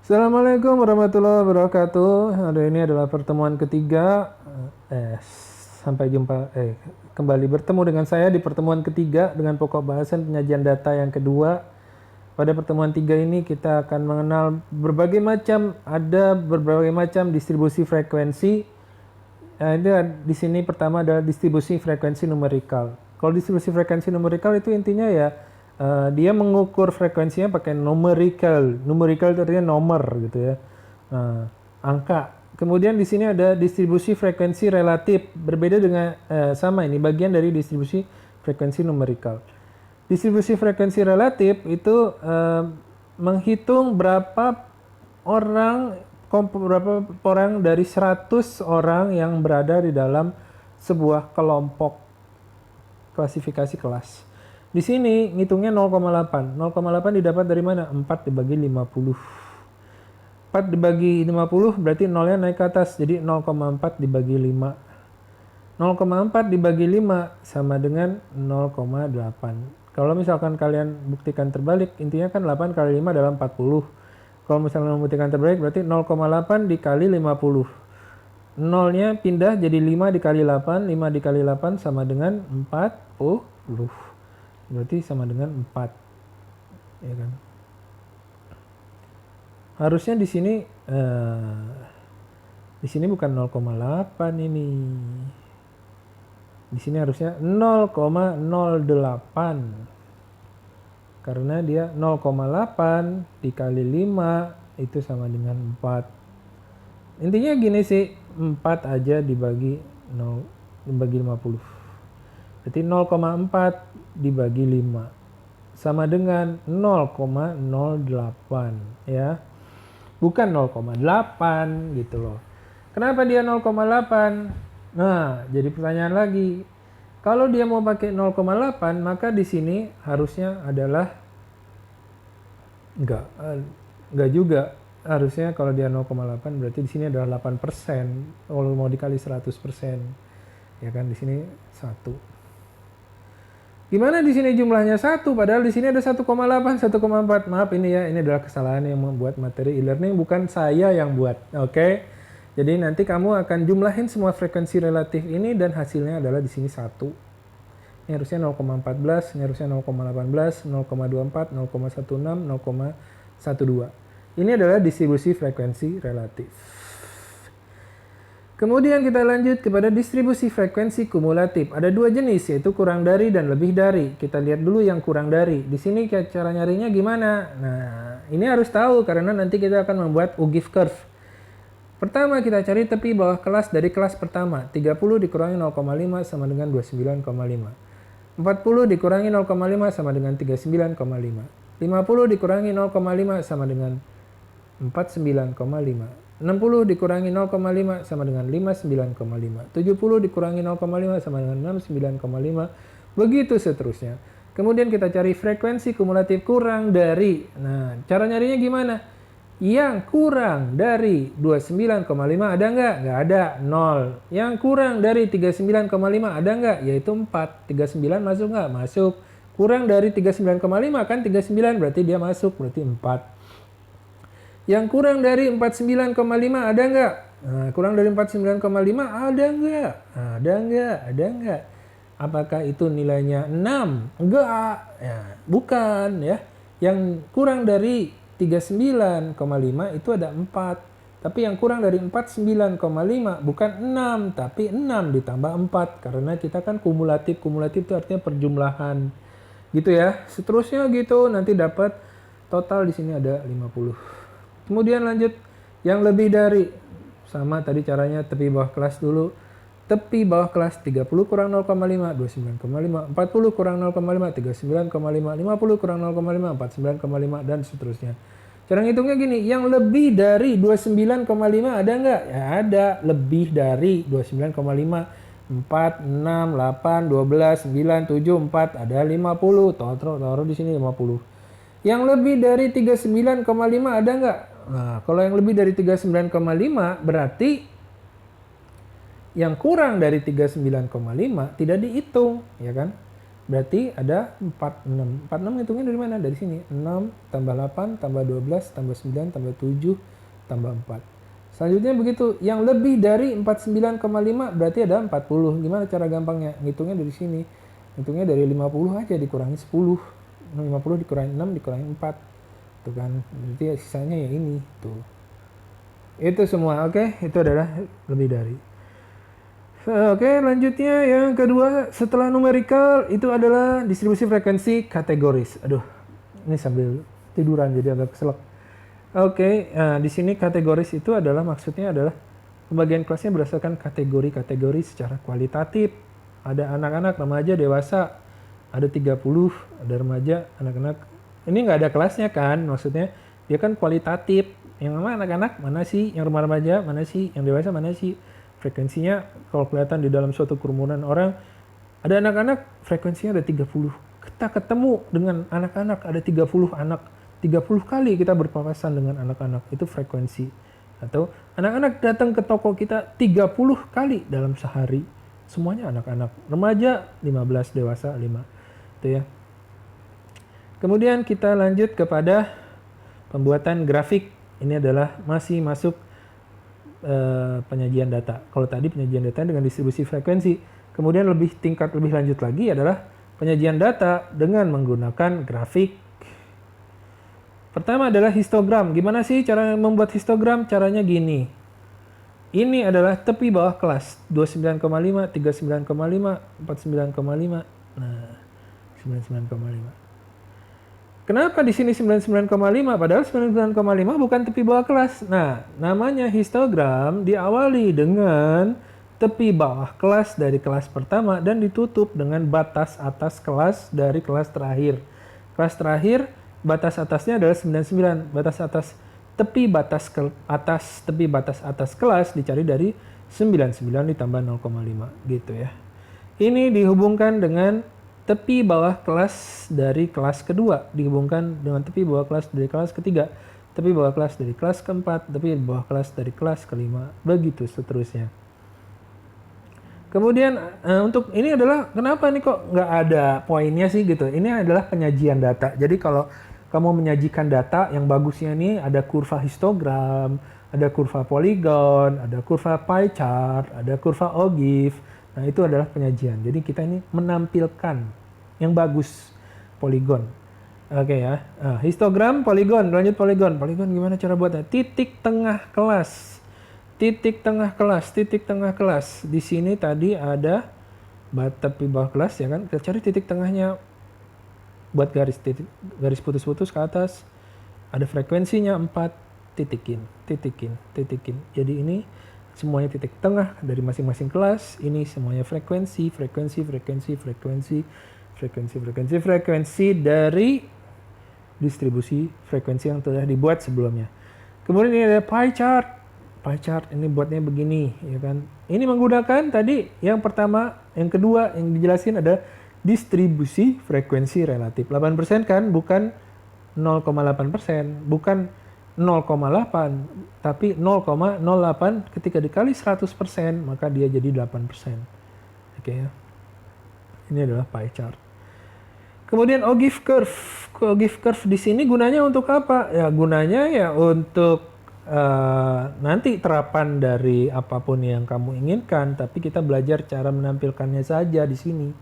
Assalamualaikum warahmatullahi wabarakatuh. Hari ini adalah pertemuan ketiga. Sampai jumpa. Kembali bertemu dengan saya di pertemuan ketiga dengan pokok bahasan penyajian data yang kedua. Pada pertemuan tiga ini kita akan mengenal berbagai macam distribusi frekuensi. Di sini pertama adalah distribusi frekuensi numerikal. Kalau distribusi frekuensi numerikal itu intinya ya dia mengukur frekuensinya pakai numerical. Numerical itu artinya nomor gitu ya, angka. Kemudian di sini ada distribusi frekuensi relatif, berbeda dengan sama ini bagian dari distribusi frekuensi numerikal. Distribusi frekuensi relatif itu menghitung berapa orang dari 100 orang yang berada di dalam sebuah kelompok klasifikasi kelas. Di sini ngitungnya 0,8. 0,8 didapat dari mana? 4 dibagi 50. 4 dibagi 50 berarti nolnya naik ke atas. Jadi 0,4 dibagi 5. 0,4 dibagi 5 sama dengan 0,8. Kalau misalkan kalian buktikan terbalik, intinya kan 8 kali 5 adalah 40. Kalau misalnya membuktikan terbalik berarti 0,8 dikali 50. Nolnya pindah jadi 5 dikali 8. 5 dikali 8 sama dengan 40. Berarti sama dengan 4. Ya kan? Harusnya di sini bukan 0,8 ini. Di sini harusnya 0,08. Karena dia 0,8 dikali 5 itu sama dengan 4. Intinya gini sih, 4 aja dibagi 50. Berarti 0,4 dibagi 5 sama dengan 0,08 ya. Bukan 0,8 gitu loh. Kenapa dia 0,8? Nah, jadi pertanyaan lagi. Kalau dia mau pakai 0,8, maka di sini harusnya adalah enggak juga. Harusnya kalau dia 0,8 berarti di sini adalah 8%. Kalau mau dikali 100%. Ya kan, di sini 1. Gimana di sini jumlahnya 1, padahal di sini ada 1,8, 1,4. Maaf ini ya, ini adalah kesalahan yang membuat materi e-learning, bukan saya yang buat. Oke. Jadi nanti kamu akan jumlahin semua frekuensi relatif ini dan hasilnya adalah di sini 1. Ini harusnya 0,14, ini harusnya 0,18, 0,24, 0,16, 0,12. Ini adalah distribusi frekuensi relatif. Kemudian kita lanjut kepada distribusi frekuensi kumulatif. Ada dua jenis, yaitu kurang dari dan lebih dari. Kita lihat dulu yang kurang dari. Di sini cara nyarinya gimana? Nah, ini harus tahu karena nanti kita akan membuat UGIF curve. Pertama kita cari tepi bawah kelas dari kelas pertama. 30 dikurangi 0,5 sama dengan 29,5. 40 dikurangi 0,5 sama dengan 39,5. 50 dikurangi 0,5 sama dengan 49,5. 60 dikurangi 0,5 sama dengan 59,5. 70 dikurangi 0,5 sama dengan 69,5. Begitu seterusnya. Kemudian kita cari frekuensi kumulatif kurang dari. Nah, cara nyarinya gimana? Yang kurang dari 29,5 ada nggak? Nggak ada, 0. Yang kurang dari 39,5 ada nggak? Yaitu 4. 39 masuk nggak? Masuk. Kurang dari 39,5 kan 39 berarti dia masuk, berarti 4. Yang kurang dari 49,5 ada nggak? Nah, kurang dari 49,5 ada nggak? Ada nggak? Ada nggak? Apakah itu nilainya 6? Enggak. Ya, bukan ya. Yang kurang dari 39,5 itu ada 4. Tapi yang kurang dari 49,5 bukan 6, tapi 6 ditambah 4. Karena kita kan kumulatif. Kumulatif itu artinya perjumlahan. Gitu ya. Seterusnya gitu, nanti dapat total di sini ada 50. Kemudian lanjut yang lebih dari, sama tadi caranya tepi bawah kelas dulu. Tepi bawah kelas 30 kurang 0,5, 29,5. 40 kurang 0,5, 39,5. 50 kurang 0,5, 49,5 dan seterusnya. Cara ngitungnya gini, yang lebih dari 29,5 ada nggak? Ya ada, lebih dari 29,5. 4, 6, 8, 12, 9, 7, 4, ada 50. Taruh di sini 50. Yang lebih dari 39,5 ada nggak? Nah, kalau yang lebih dari 39,5 berarti yang kurang dari 39,5 tidak dihitung, ya kan? Berarti ada 46. 46 hitungnya dari mana? Dari sini. 6 tambah 8 tambah 12 tambah 9 tambah 7 tambah 4. Selanjutnya begitu. Yang lebih dari 49,5 berarti ada 40. Gimana cara gampangnya? Ngitungnya dari sini. Ngitungnya dari 50 aja dikurangi 10. 50 dikurangi 6 dikurangi 4. Tuh kan. Berarti sisanya ya ini. Tuh. Itu semua. Oke. Itu adalah lebih dari. Oke, lanjutnya yang kedua setelah numerical itu adalah distribusi frekuensi kategoris. Aduh, ini sambil tiduran jadi agak keselak. Oke, nah, di sini kategoris itu adalah maksudnya adalah pembagian kelasnya berdasarkan kategori-kategori secara kualitatif. Ada anak-anak, remaja, dewasa, ada 30, ada remaja, anak-anak. Ini nggak ada kelasnya kan, maksudnya dia kan kualitatif. Yang mana anak-anak mana sih, yang remaja mana sih, yang dewasa mana sih. Frekuensinya kalau kelihatan di dalam suatu kerumunan orang, ada anak-anak frekuensinya ada 30. Kita ketemu dengan anak-anak, ada 30 anak. 30 kali kita berpapasan dengan anak-anak, itu frekuensi. Atau anak-anak datang ke toko kita 30 kali dalam sehari. Semuanya anak-anak. Remaja 15, dewasa 5. Itu ya. Kemudian kita lanjut kepada pembuatan grafik. Ini adalah masih masuk penyajian data. Kalau tadi penyajian data dengan distribusi frekuensi, kemudian tingkat lebih lanjut lagi adalah penyajian data dengan menggunakan grafik. Pertama adalah histogram. Gimana sih cara membuat histogram? Caranya gini. Ini adalah tepi bawah kelas 29,5, 39,5, 49,5. Nah, 99,5. Kenapa di sini 99,5 padahal 99,5 bukan tepi bawah kelas. Nah, namanya histogram diawali dengan tepi bawah kelas dari kelas pertama dan ditutup dengan batas atas kelas dari kelas terakhir. Kelas terakhir batas atasnya adalah 99. Batas atas tepi batas atas kelas dicari dari 99 ditambah 0,5 gitu ya. Ini dihubungkan dengan tepi bawah kelas dari kelas kedua dihubungkan dengan tepi bawah kelas dari kelas ketiga, tepi bawah kelas dari kelas keempat, tepi bawah kelas dari kelas kelima, begitu seterusnya. Kemudian untuk ini adalah kenapa nih kok nggak ada poinnya sih gitu. Ini adalah penyajian data. Jadi kalau kamu menyajikan data yang bagusnya nih ada kurva histogram, ada kurva polygon, ada kurva pie chart, ada kurva OGIF. Nah, itu adalah penyajian. Jadi kita ini menampilkan yang bagus polygon. Oke ya. Nah, histogram, polygon, lanjut polygon. Polygon gimana cara buatnya? Titik tengah kelas. Titik tengah kelas, titik tengah kelas. Di sini tadi ada tepi bawah kelas ya kan. Kita cari titik tengahnya. Buat garis putus-putus ke atas. Ada frekuensinya 4, titikin. Jadi ini semuanya titik tengah dari masing-masing kelas. Ini semuanya frekuensi dari distribusi frekuensi yang telah dibuat sebelumnya. Kemudian ini ada pie chart. Pie chart ini buatnya begini, ya kan. Ini menggunakan tadi yang pertama, yang kedua yang dijelasin ada distribusi frekuensi relatif. 8% kan, bukan 0,8%, bukan 0,8 tapi 0,08 ketika dikali 100% maka dia jadi 8%. Oke ya. Ini adalah pie chart. Kemudian OGIF curve. OGIF curve di sini gunanya untuk apa? Ya gunanya ya untuk nanti terapan dari apapun yang kamu inginkan, tapi kita belajar cara menampilkannya saja di sini.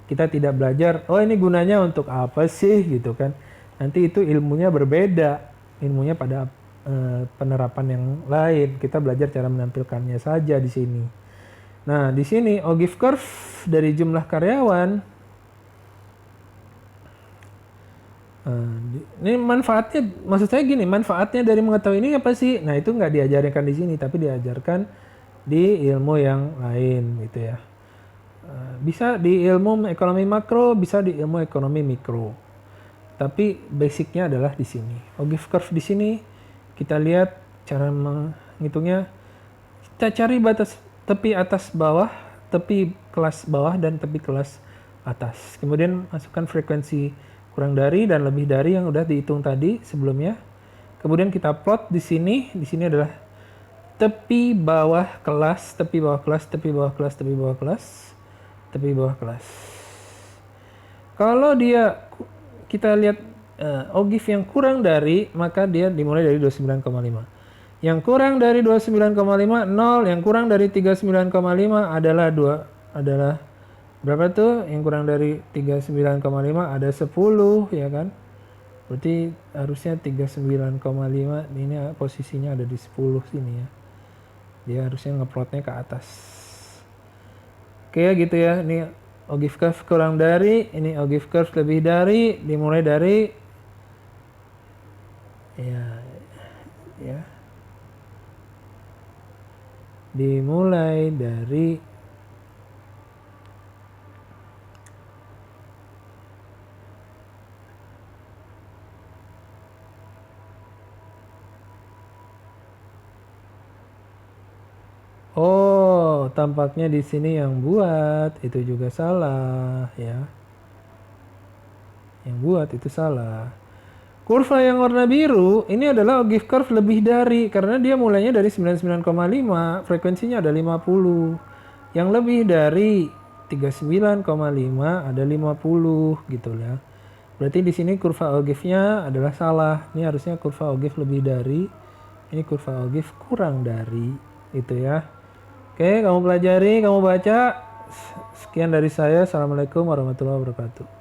Kita tidak belajar, oh ini gunanya untuk apa sih gitu kan. Nanti itu ilmunya berbeda. Ilmunya pada penerapan yang lain. Kita belajar cara menampilkannya saja di sini. Nah, di sini OGIF curve dari jumlah karyawan. Ini manfaatnya, maksud saya gini, manfaatnya dari mengetahui ini apa sih? Nah, itu nggak diajarkan di sini, tapi diajarkan di ilmu yang lain gitu ya. Bisa di ilmu ekonomi makro, bisa di ilmu ekonomi mikro. Tapi basicnya adalah di sini. OGIF curve di sini kita lihat cara menghitungnya. Kita cari batas tepi atas bawah, tepi kelas bawah dan tepi kelas atas. Kemudian masukkan frekuensi kurang dari dan lebih dari yang udah dihitung tadi sebelumnya. Kemudian kita plot di sini. Di sini adalah tepi bawah kelas, tepi bawah kelas, tepi bawah kelas, tepi bawah kelas, tepi bawah kelas. Kalau dia kita lihat ogif yang kurang dari, maka dia dimulai dari 29,5. Yang kurang dari 29,5 0, yang kurang dari 39,5 adalah berapa tuh? Yang kurang dari 39,5 ada 10 ya kan? Berarti harusnya 39,5 ini posisinya ada di 10 sini ya. Dia harusnya ngeplotnya ke atas. Oke gitu ya. Ini ogif curve kurang dari, ini ogif curve lebih dari, dimulai dari ya. Dimulai dari tampaknya di sini yang buat itu juga salah ya. Yang buat itu salah. Kurva yang warna biru ini adalah ogif curve lebih dari, karena dia mulainya dari 99,5, frekuensinya ada 50. Yang lebih dari 39,5 ada 50 gitu ya. Berarti di sini kurva ogifnya adalah salah. Ini harusnya kurva ogif lebih dari, ini kurva ogif kurang dari itu ya. Oke, kamu pelajari, kamu baca. Sekian dari saya. Assalamualaikum warahmatullahi wabarakatuh.